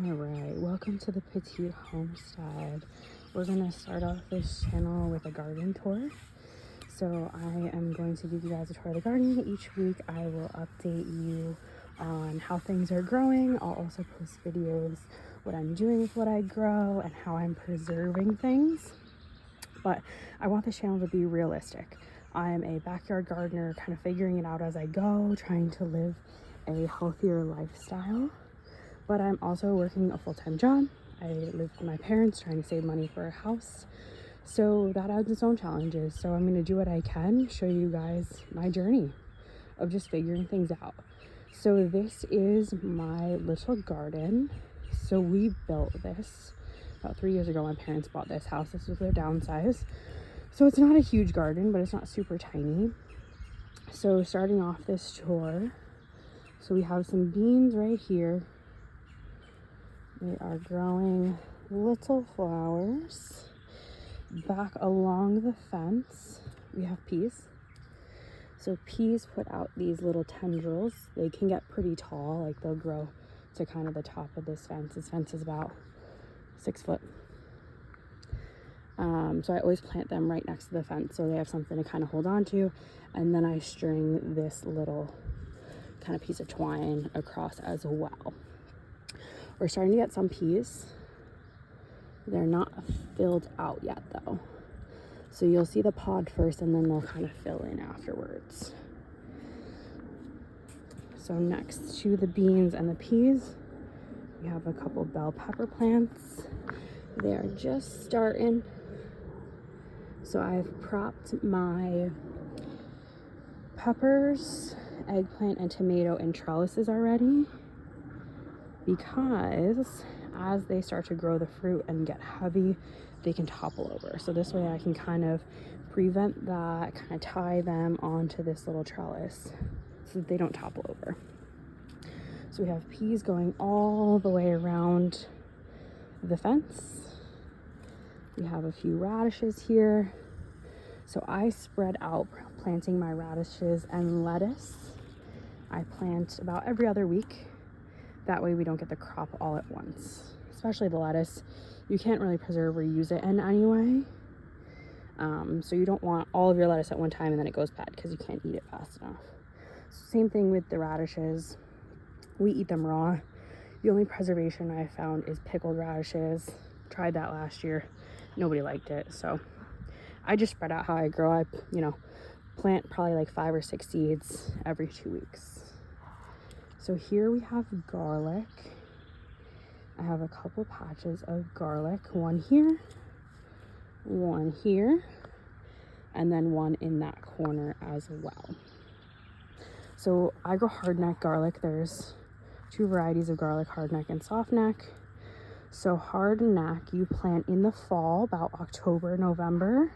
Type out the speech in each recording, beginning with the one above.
Alright, welcome to the Petite Homestead. We're going to start off this channel with a garden tour. So I am going to give you guys a tour of the garden. Each week I will update you on how things are growing. I'll also post videos, what I'm doing with what I grow and how I'm preserving things. But I want this channel to be realistic. I'm a backyard gardener, kind of figuring it out as I go, trying to live a healthier lifestyle. But I'm also working a full-time job. I live with my parents, trying to save money for a house. So that adds its own challenges. So I'm going to do what I can, show you guys my journey of just figuring things out. So this is my little garden. So we built this about 3 years ago. My parents bought this house. This was their downsize. So it's not a huge garden, but it's not super tiny. So starting off this tour, so we have some beans right here. They are growing little flowers. Back along the fence, we have peas. So peas put out these little tendrils. They can get pretty tall, like they'll grow to kind of the top of this fence. This fence is about 6 foot. So I always plant them right next to the fence so they have something to kind of hold on to. And then I string this little kind of piece of twine across as well. We're starting to get some peas. They're not filled out yet though. So you'll see the pod first and then they'll kind of fill in afterwards. So next to the beans and the peas, we have a couple bell pepper plants. They are just starting. So I've propped my peppers, eggplant, and tomato in trellises already, because as they start to grow the fruit and get heavy, they can topple over. So this way I can kind of prevent that, kind of tie them onto this little trellis so that they don't topple over. So we have peas going all the way around the fence. We have a few radishes here. So I spread out planting my radishes and lettuce. I plant about every other week. That way we don't get the crop all at once. Especially the lettuce. You can't really preserve or use it in any way. So you don't want all of your lettuce at one time and then it goes bad because you can't eat it fast enough. Same thing with the radishes. We eat them raw. The only preservation I found is pickled radishes. Tried that last year. Nobody liked it. So I just spread out how I grow. I, plant probably like 5 or 6 seeds every 2 weeks. So here we have garlic. I have a couple patches of garlic, one here, and then one in that corner as well. So I grow hardneck garlic. There's 2 varieties of garlic, hardneck and softneck. So hardneck you plant in the fall, about October, November.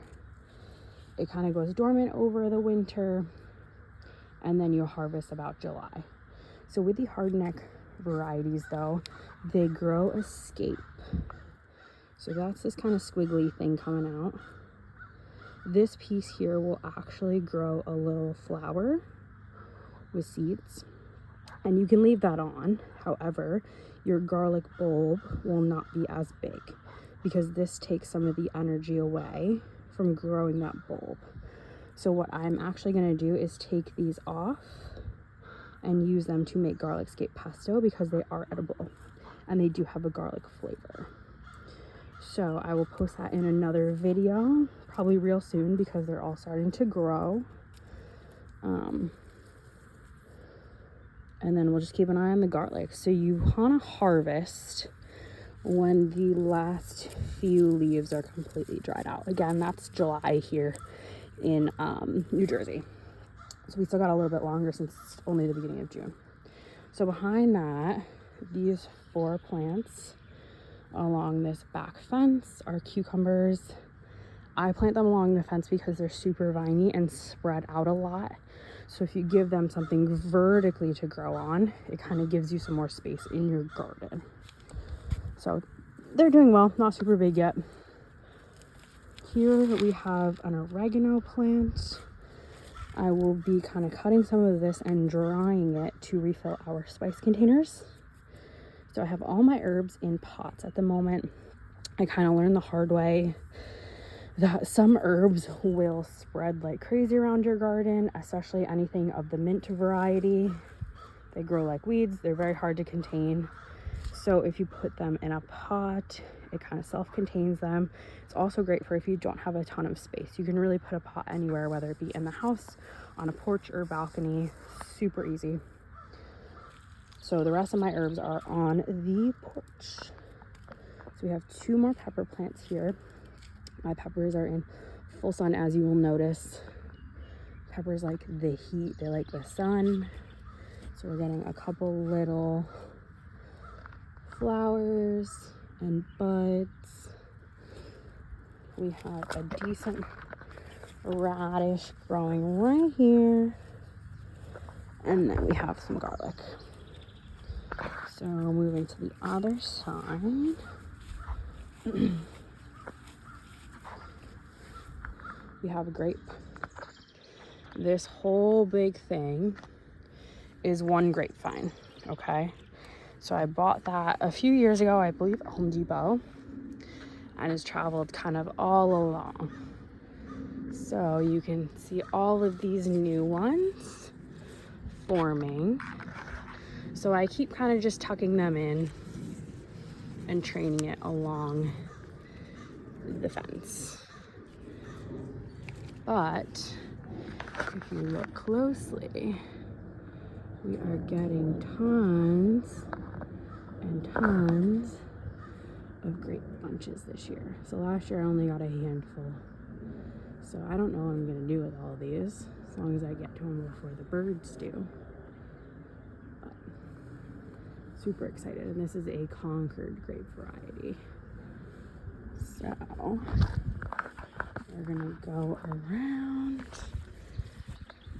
It kind of goes dormant over the winter, and then you'll harvest about July. So with the hardneck varieties though, they grow escape. So that's this kind of squiggly thing coming out. This piece here will actually grow a little flower with seeds, and you can leave that on. However, your garlic bulb will not be as big because this takes some of the energy away from growing that bulb. So what I'm actually going to do is take these off and use them to make garlic scape pesto because they are edible and they do have a garlic flavor. So I will post that in another video probably real soon because they're all starting to grow. And then we'll just keep an eye on the garlic. So you want to harvest when the last few leaves are completely dried out. Again, that's July here in New Jersey. So we still got a little bit longer since it's only the beginning of June. So behind that, these 4 plants along this back fence are cucumbers. I plant them along the fence because they're super viney and spread out a lot. So if you give them something vertically to grow on, it kind of gives you some more space in your garden. So they're doing well, not super big yet. Here we have an oregano plant. I will be kind of cutting some of this and drying it to refill our spice containers. So I have all my herbs in pots at the moment. I kind of learned the hard way that some herbs will spread like crazy around your garden, especially anything of the mint variety. They grow like weeds. They're very hard to contain. So if you put them in a pot, it kind of self-contains them. It's also great for if you don't have a ton of space. You can really put a pot anywhere, whether it be in the house, on a porch or balcony. Super easy. So the rest of my herbs are on the porch. So we have 2 more pepper plants here. My peppers are in full sun, as you will notice. Peppers like the heat, they like the sun. So we're getting a couple little flowers and buds. We have a decent radish growing right here. And then we have some garlic. So moving to the other side. We have a grape. This whole big thing is one grapevine, okay? So I bought that a few years ago, I believe, at Home Depot, and has traveled kind of all along. So you can see all of these new ones forming. So I keep kind of just tucking them in and training it along the fence. But if you look closely, we are getting tons and tons of grape bunches this year. So last year I only got a handful. So I don't know what I'm gonna do with all these, as long as I get to them before the birds do. But super excited, and this is a Concord grape variety. So we're gonna go around.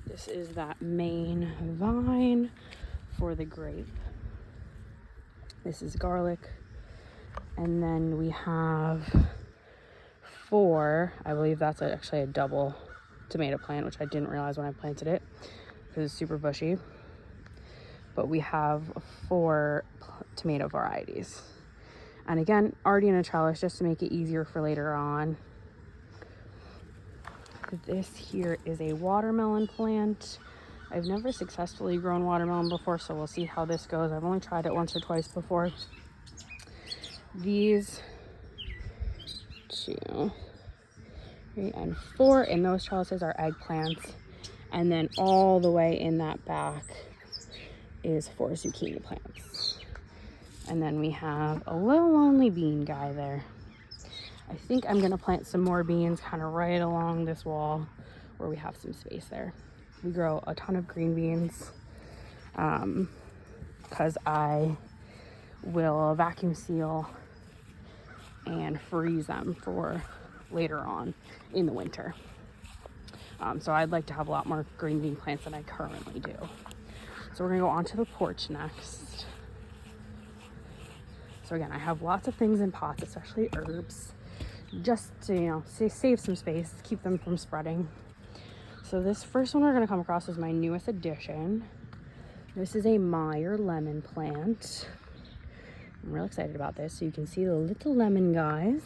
This is that main vine for the grape. This is garlic. And then we have 4, I believe that's actually a double tomato plant, which I didn't realize when I planted it because it's super bushy. But we have 4 tomato varieties. And again, already in a trellis just to make it easier for later on. This here is a watermelon plant. I've never successfully grown watermelon before, so we'll see how this goes. I've only tried it once or twice before. These 2, 3, and 4 in those trellises are eggplants. And then all the way in that back is 4 zucchini plants. And then we have a little lonely bean guy there. I think I'm gonna plant some more beans kind of right along this wall where we have some space there. We grow a ton of green beans because I will vacuum seal and freeze them for later on in the winter. So I'd like to have a lot more green bean plants than I currently do. So we're gonna go onto the porch next. So again, I have lots of things in pots, especially herbs, just to, you know, save some space, keep them from spreading. So this first one we're gonna come across is my newest addition. This is a Meyer lemon plant. I'm real excited about this. So you can see the little lemon guys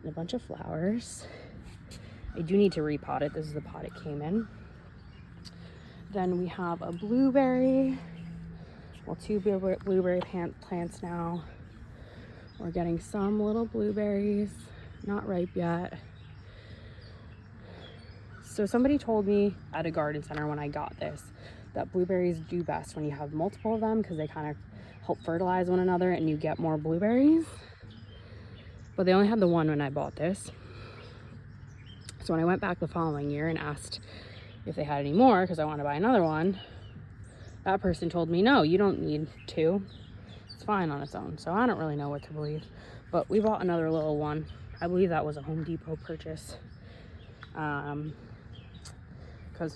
and a bunch of flowers. I do need to repot it. This is the pot it came in. Then we have a blueberry. Well, 2 blueberry plants now. We're getting some little blueberries, not ripe yet. So somebody told me at a garden center when I got this that blueberries do best when you have multiple of them because they kind of help fertilize one another and you get more blueberries. But they only had the one when I bought this. So when I went back the following year and asked if they had any more because I wanted to buy another one, that person told me, no, you don't need 2. It's fine on its own. So I don't really know what to believe. But we bought another little one. I believe that was a Home Depot purchase. Because,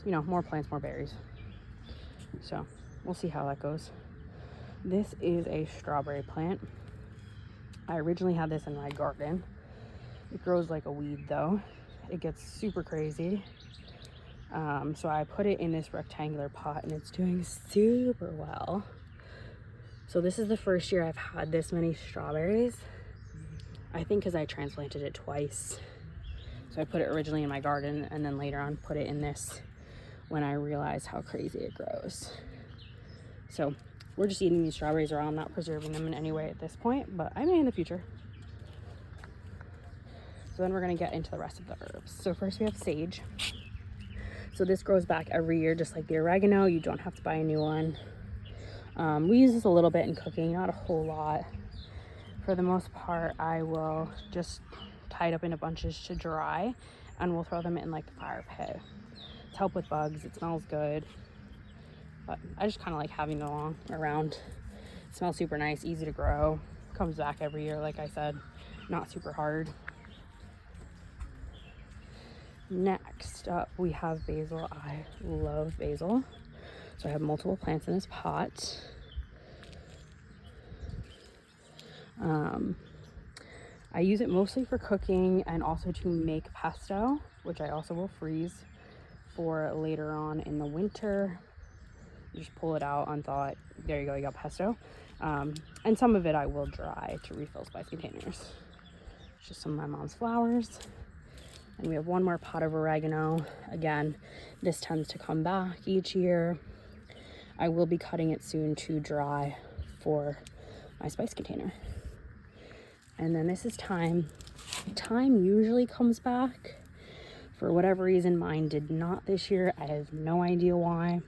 you know, more plants, more berries. So we'll see how that goes. This is a strawberry plant. I originally had this in my garden. It grows like a weed though. It gets super crazy. So I put it in this rectangular pot and it's doing super well. So this is the first year I've had this many strawberries. I think because I transplanted it twice. So I put it originally in my garden and then later on put it in this when I realized how crazy it grows. So we're just eating these strawberries raw. I'm not preserving them in any way at this point, but I may in the future. So then we're gonna get into the rest of the herbs. So first we have sage. So this grows back every year, just like the oregano. You don't have to buy a new one. We use this a little bit in cooking, not a whole lot. For the most part, I will just tie it up into bunches to dry, and we'll throw them in like the fire pit to help with bugs. It smells good, but I just kind of like having them around. It smells super nice, easy to grow, comes back every year, like I said, not super hard. Next up, we have basil. I love basil. So I have multiple plants in this pot. I use it mostly for cooking and also to make pesto, which I also will freeze for later on in the winter. You just pull it out, unthaw it. There you go, you got pesto. And some of it I will dry to refill spice containers. It's just some of my mom's flowers. And we have one more pot of oregano. Again, this tends to come back each year. I will be cutting it soon to dry for my spice container. And then this is thyme. Thyme usually comes back. For whatever reason, mine did not this year. I have no idea why.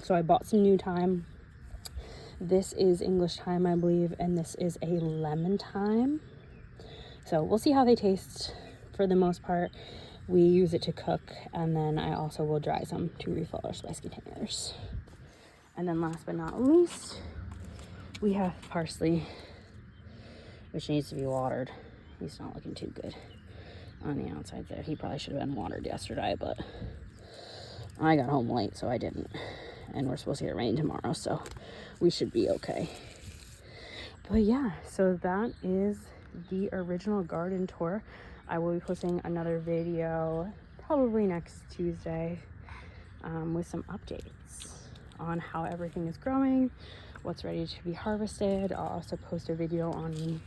So I bought some new thyme. This is English thyme, I believe, and this is a lemon thyme. So we'll see how they taste. For the most part, we use it to cook, and then I also will dry some to refill our spice containers. And then last but not least, we have parsley, which needs to be watered. He's not looking too good on the outside there. He probably should have been watered yesterday, but I got home late, so I didn't. And we're supposed to get rain tomorrow, so we should be okay. But yeah, so that is the original garden tour. I will be posting another video probably next Tuesday with some updates on how everything is growing, what's ready to be harvested. I'll also post a video on me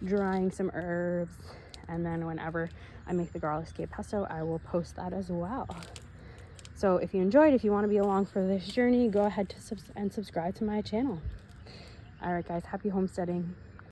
drying some herbs, and then whenever I make the garlic scape pesto, I will post that as well. So if you enjoyed, if you want to be along for this journey, go ahead and subscribe to my channel. All right guys, happy homesteading.